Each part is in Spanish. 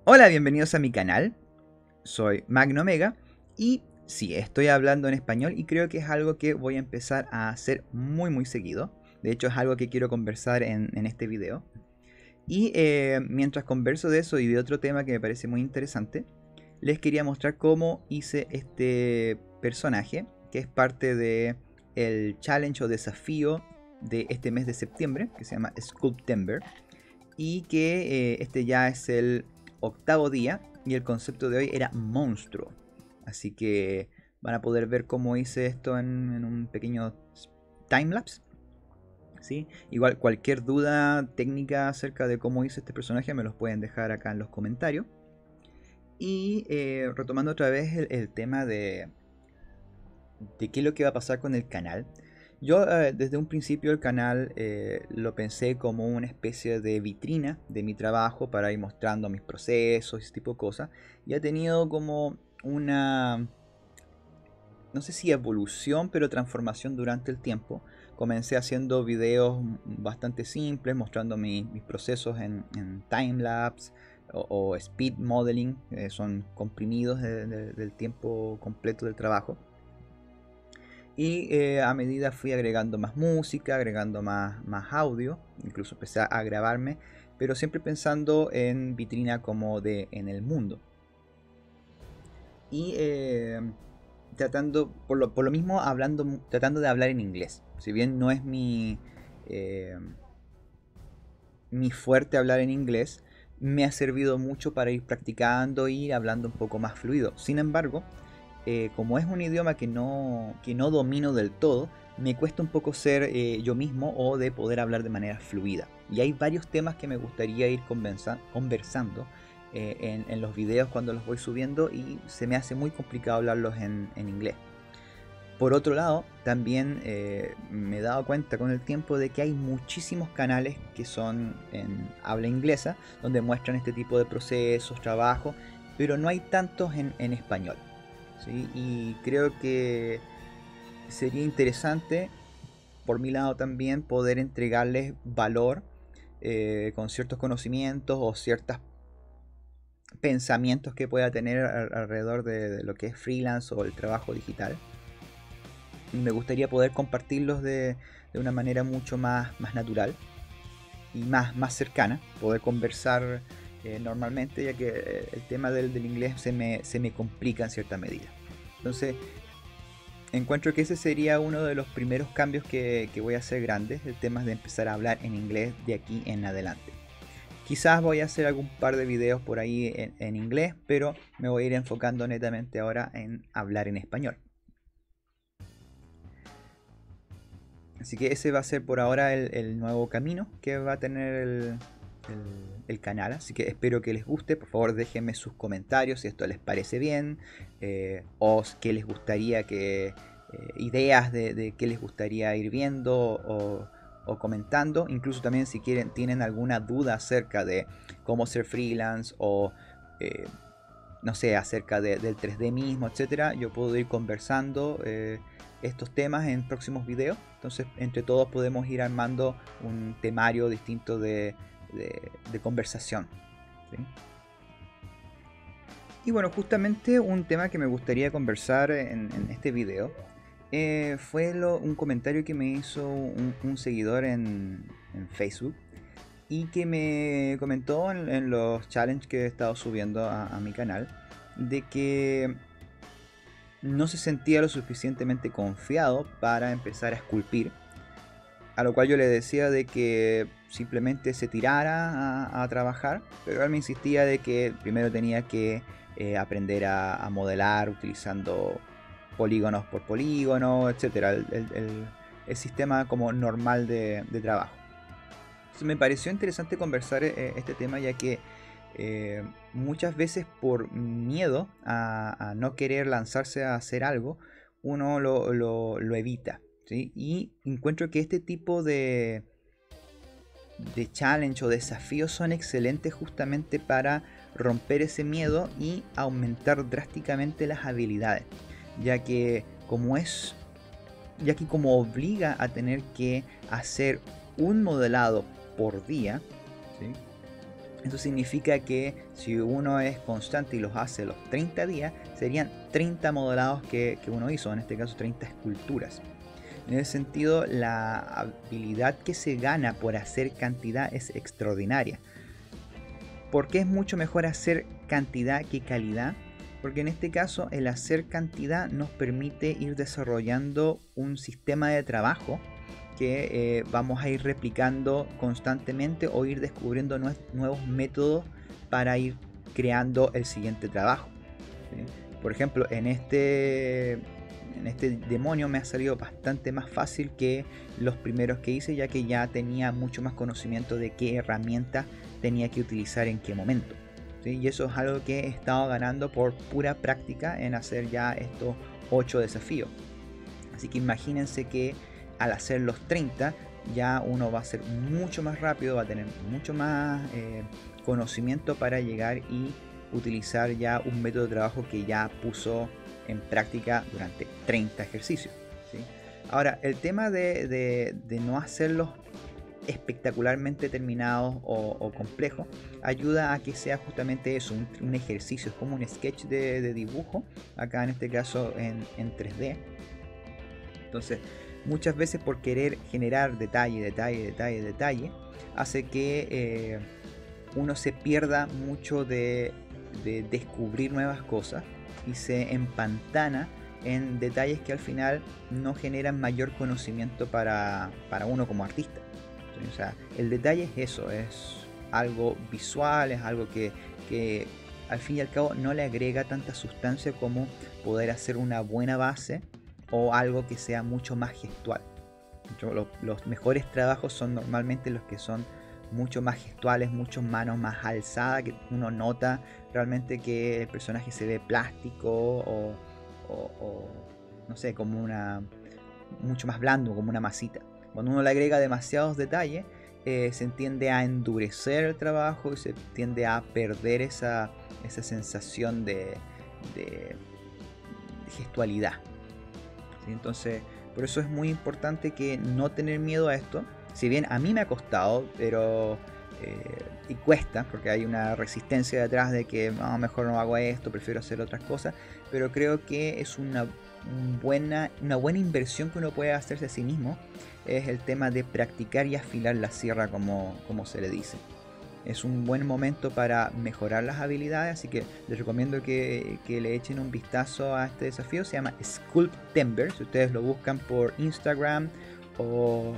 Hola, bienvenidos a mi canal. Soy Magno Omega y sí, estoy hablando en español y creo que es algo que voy a empezar a hacer muy seguido. De hecho, es algo que quiero conversar en este video. Y mientras converso de eso y de otro tema que me parece muy interesante, les quería mostrar cómo hice este personaje, que es parte de el challenge o desafío de este mes de septiembre, que se llama Sculptember, y que este ya es el octavo día y el concepto de hoy era monstruo. Así que van a poder ver cómo hice esto en un pequeño timelapse. ¿Sí? Igual cualquier duda técnica acerca de cómo hice este personaje me los pueden dejar acá en los comentarios. Y retomando otra vez el tema de qué es lo que va a pasar con el canal. Yo desde un principio el canal lo pensé como una especie de vitrina de mi trabajo para ir mostrando mis procesos y ese tipo de cosas. Y ha tenido como una, no sé si evolución, pero transformación durante el tiempo. Comencé haciendo videos bastante simples, mostrando mis procesos en timelapse o speed modeling, son comprimidos del tiempo completo del trabajo. Y a medida fui agregando más música, agregando más audio, incluso empecé a grabarme, pero siempre pensando en vitrina como de en el mundo. Y tratando, por lo mismo, tratando de hablar en inglés. Si bien no es eh, mi fuerte hablar en inglés, me ha servido mucho para ir practicando y hablando un poco más fluido. Sin embargo, como es un idioma que no domino del todo, me cuesta un poco ser yo mismo o de poder hablar de manera fluida. Y hay varios temas que me gustaría ir conversando en los videos cuando los voy subiendo y se me hace muy complicado hablarlos en inglés. Por otro lado, también me he dado cuenta con el tiempo de que hay muchísimos canales que son en habla inglesa, donde muestran este tipo de procesos, trabajo, pero no hay tantos en español. ¿Sí? Y creo que sería interesante, por mi lado también, poder entregarles valor con ciertos conocimientos o ciertos pensamientos que pueda tener alrededor de lo que es freelance o el trabajo digital. Me gustaría poder compartirlos de una manera mucho más natural y más cercana, poder conversar normalmente, ya que el tema del inglés se me complica en cierta medida. Entonces, encuentro que ese sería uno de los primeros cambios que voy a hacer grandes, el tema de empezar a hablar en inglés de aquí en adelante. Quizás voy a hacer algún par de videos por ahí en inglés, pero me voy a ir enfocando netamente ahora en hablar en español. Así que ese va a ser por ahora el nuevo camino que va a tener el canal. Así que espero que les guste. Por favor, déjenme sus comentarios si esto les parece bien. O qué les gustaría ideas de qué les gustaría ir viendo o comentando. Incluso también si tienen alguna duda acerca de cómo ser freelance o no sé, acerca del 3D mismo, etcétera, yo puedo ir conversando estos temas en próximos videos. Entonces, entre todos podemos ir armando un temario distinto de conversación. ¿Sí? Y bueno, justamente un tema que me gustaría conversar en este video fue un comentario que me hizo un seguidor en Facebook y que me comentó en los challenges que he estado subiendo a mi canal de que no se sentía lo suficientemente confiado para empezar a esculpir, a lo cual yo le decía de que simplemente se tirara a trabajar, pero él me insistía de que primero tenía que aprender a modelar utilizando polígonos por polígono, etcétera, el sistema como normal de trabajo. Entonces me pareció interesante conversar este tema, ya que muchas veces por miedo a no querer lanzarse a hacer algo, uno lo evita. ¿Sí? Y encuentro que este tipo de challenge o desafíos son excelentes justamente para romper ese miedo y aumentar drásticamente las habilidades, ya que como obliga a tener que hacer un modelado por día, ¿sí? Eso significa que si uno es constante y los hace los 30 días, serían 30 modelados que uno hizo, en este caso 30 esculturas. En ese sentido, la habilidad que se gana por hacer cantidad es extraordinaria. ¿Por qué es mucho mejor hacer cantidad que calidad? Porque en este caso el hacer cantidad nos permite ir desarrollando un sistema de trabajo que vamos a ir replicando constantemente o ir descubriendo nuevos métodos para ir creando el siguiente trabajo, ¿sí? Por ejemplo, en este demonio me ha salido bastante más fácil que los primeros que hice, ya que ya tenía mucho más conocimiento de qué herramienta tenía que utilizar en qué momento, ¿sí? Y eso es algo que he estado ganando por pura práctica en hacer ya estos 8 desafíos. Así que imagínense que al hacer los 30 ya uno va a ser mucho más rápido, va a tener mucho más conocimiento para llegar y utilizar ya un método de trabajo que ya puso en práctica durante 30 ejercicios, ¿sí? Ahora, el tema de no hacerlos espectacularmente terminados o complejos ayuda a que sea justamente eso, un ejercicio, es como un sketch de dibujo, acá en este caso en 3D. Entonces, muchas veces por querer generar detalle, hace que uno se pierda mucho de descubrir nuevas cosas y se empantana en detalles que al final no generan mayor conocimiento para uno como artista. O sea, el detalle es eso, es algo visual, es algo que al fin y al cabo no le agrega tanta sustancia como poder hacer una buena base o algo que sea mucho más gestual. Los mejores trabajos son normalmente los que son mucho más gestuales, mucho manos más alzadas, que uno nota realmente que el personaje se ve plástico o no sé, como mucho más blando, como una masita. Cuando uno le agrega demasiados detalles, se tiende a endurecer el trabajo y se tiende a perder esa sensación de gestualidad, ¿sí? Entonces, por eso es muy importante que no tener miedo a esto. Si bien a mí me ha costado, pero y cuesta, porque hay una resistencia detrás de que mejor no hago esto, prefiero hacer otras cosas, pero creo que es una buena inversión que uno puede hacerse a sí mismo, es el tema de practicar y afilar la sierra, como se le dice. Es un buen momento para mejorar las habilidades, así que les recomiendo que le echen un vistazo a este desafío. Se llama Sculptember. Si ustedes lo buscan por Instagram o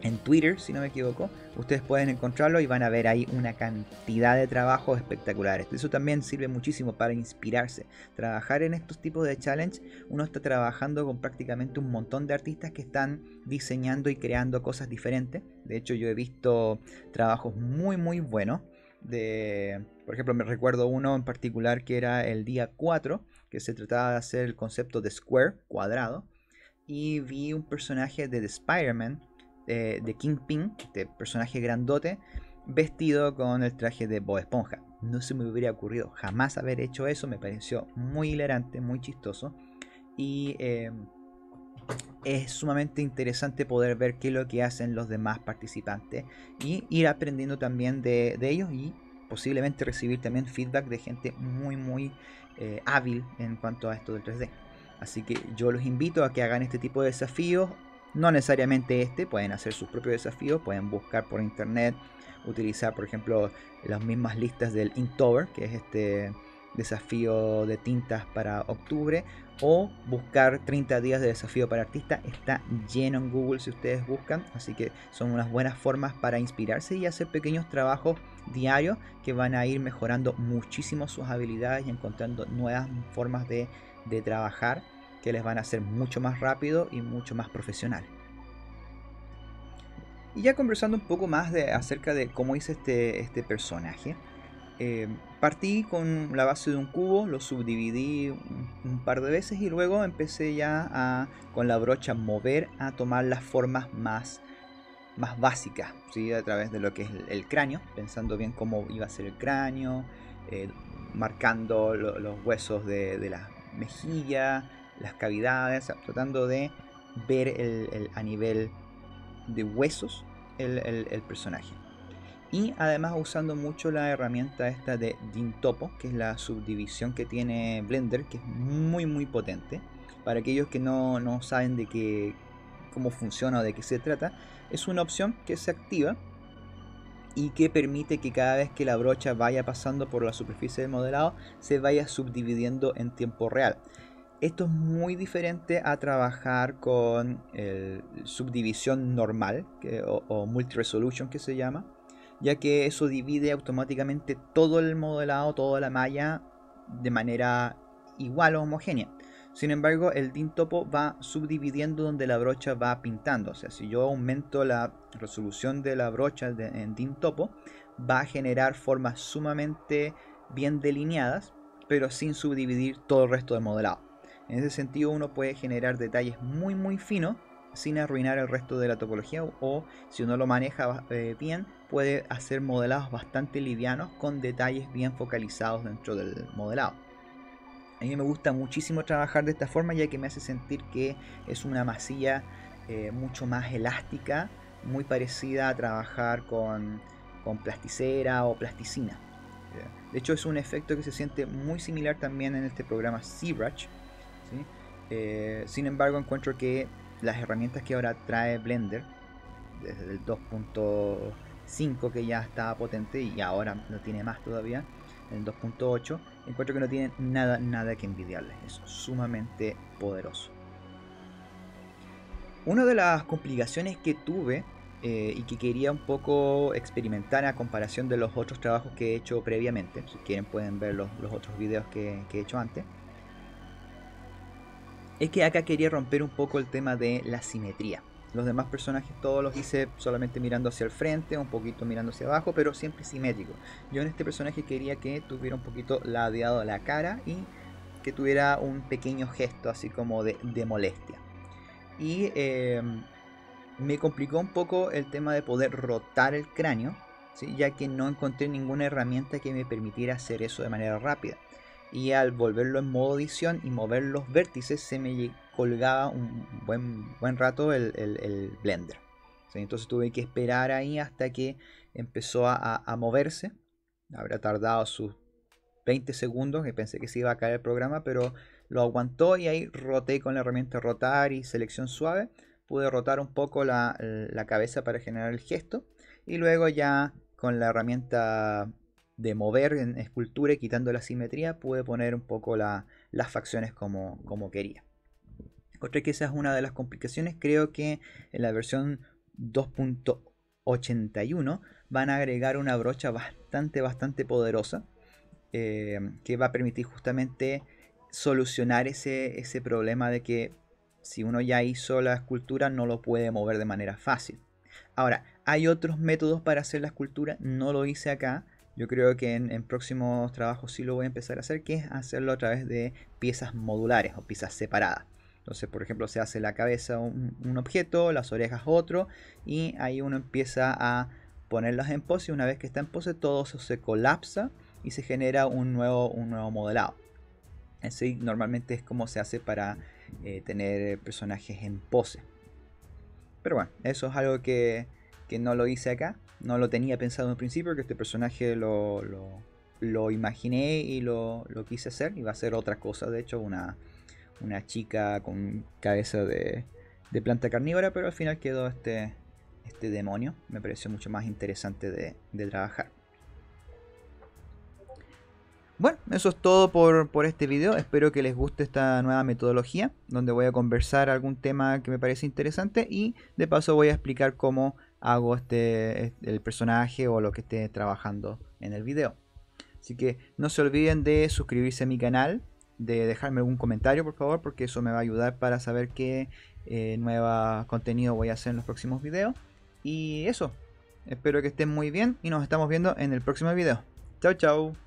en Twitter, si no me equivoco, ustedes pueden encontrarlo y van a ver ahí una cantidad de trabajos espectaculares. Eso también sirve muchísimo para inspirarse. Trabajar en estos tipos de challenge, uno está trabajando con prácticamente un montón de artistas que están diseñando y creando cosas diferentes. De hecho, yo he visto trabajos muy muy buenos. Por ejemplo, me recuerdo uno en particular que era el día 4, que se trataba de hacer el concepto de square, cuadrado, y vi un personaje de The Spider-Man, de Kingpin, este personaje grandote, vestido con el traje de Bob Esponja. No se me hubiera ocurrido jamás haber hecho eso, me pareció muy hilarante, muy chistoso, y es sumamente interesante poder ver qué es lo que hacen los demás participantes y ir aprendiendo también de ellos, y posiblemente recibir también feedback de gente muy muy hábil en cuanto a esto del 3D. Así que yo los invito a que hagan este tipo de desafíos. No necesariamente pueden hacer sus propios desafíos, pueden buscar por internet, utilizar por ejemplo las mismas listas del Inktober, que es este desafío de tintas para octubre, o buscar 30 días de desafío para artistas. Está lleno en Google si ustedes buscan, así que son unas buenas formas para inspirarse y hacer pequeños trabajos diarios que van a ir mejorando muchísimo sus habilidades y encontrando nuevas formas de trabajar que les van a hacer mucho más rápido y mucho más profesional. Y ya conversando un poco más acerca de cómo hice este personaje, partí con la base de un cubo, lo subdividí un par de veces y luego empecé ya con la brocha mover a tomar las formas más básicas, ¿sí? A través de lo que es el cráneo, pensando bien cómo iba a ser el cráneo, marcando los huesos de las mejillas, las cavidades, tratando de ver a nivel de huesos el personaje. Y además usando mucho la herramienta esta de Dyntopo, que es la subdivisión que tiene Blender, que es muy potente. Para aquellos que no saben cómo funciona o de qué se trata, es una opción que se activa y que permite que cada vez que la brocha vaya pasando por la superficie del modelado se vaya subdividiendo en tiempo real. Esto es muy diferente a trabajar con subdivisión normal o multi-resolution que se llama, ya que eso divide automáticamente todo el modelado, toda la malla de manera igual o homogénea. Sin embargo, el Dyntopo va subdividiendo donde la brocha va pintando. O sea, si yo aumento la resolución de la brocha en Dyntopo, va a generar formas sumamente bien delineadas, pero sin subdividir todo el resto del modelado. En ese sentido, uno puede generar detalles muy finos sin arruinar el resto de la topología, o si uno lo maneja bien, puede hacer modelados bastante livianos con detalles bien focalizados dentro del modelado. A mí me gusta muchísimo trabajar de esta forma, ya que me hace sentir que es una masilla mucho más elástica, muy parecida a trabajar con plasticera o plasticina. De hecho, es un efecto que se siente muy similar también en este programa ZBrush, ¿sí? Sin embargo, encuentro que las herramientas que ahora trae Blender, desde el 2.5 que ya estaba potente y ahora lo tiene más todavía, en el 2.8, encuentro que no tienen nada que envidiarle. Es sumamente poderoso. Una de las complicaciones que tuve y que quería un poco experimentar a comparación de los otros trabajos que he hecho previamente, si quieren pueden ver los otros videos que he hecho antes, es que acá quería romper un poco el tema de la simetría. Los demás personajes todos los hice solamente mirando hacia el frente, un poquito mirando hacia abajo, pero siempre simétrico. Yo en este personaje quería que tuviera un poquito ladeado la cara y que tuviera un pequeño gesto así como de molestia. Y me complicó un poco el tema de poder rotar el cráneo, ¿sí? Ya que no encontré ninguna herramienta que me permitiera hacer eso de manera rápida. Y al volverlo en modo edición y mover los vértices se me colgaba un buen rato el Blender, ¿sí? Entonces tuve que esperar ahí hasta que empezó a moverse. Habrá tardado sus 20 segundos, que pensé que se iba a caer el programa, pero lo aguantó y ahí roté con la herramienta rotar y selección suave. Pude rotar un poco la cabeza para generar el gesto y luego ya con la herramienta de mover en escultura y quitando la simetría pude poner un poco las facciones como quería. Encontré que esa es una de las complicaciones. Creo que en la versión 2.81 van a agregar una brocha bastante poderosa que va a permitir justamente solucionar ese problema de que si uno ya hizo la escultura no lo puede mover de manera fácil. Ahora, hay otros métodos para hacer la escultura, no lo hice acá. Yo creo que en próximos trabajos sí lo voy a empezar a hacer, que es hacerlo a través de piezas modulares o piezas separadas. Entonces, por ejemplo, se hace la cabeza un objeto, las orejas otro, y ahí uno empieza a ponerlas en pose, y una vez que está en pose todo eso se colapsa y se genera un nuevo modelado. Así normalmente es como se hace para tener personajes en pose. Pero bueno, eso es algo que no lo hice acá. No lo tenía pensado en principio, que este personaje lo imaginé y lo quise hacer. Iba a ser otra cosa, de hecho, una chica con cabeza de planta carnívora, pero al final quedó este demonio. Me pareció mucho más interesante de trabajar. Bueno, eso es todo por este video. Espero que les guste esta nueva metodología, donde voy a conversar algún tema que me parece interesante y de paso voy a explicar cómo hago el personaje o lo que esté trabajando en el video. Así que no se olviden de suscribirse a mi canal, de dejarme algún comentario por favor, porque eso me va a ayudar para saber qué nuevo contenido voy a hacer en los próximos videos. Y eso, espero que estén muy bien y nos estamos viendo en el próximo video. Chao, chao.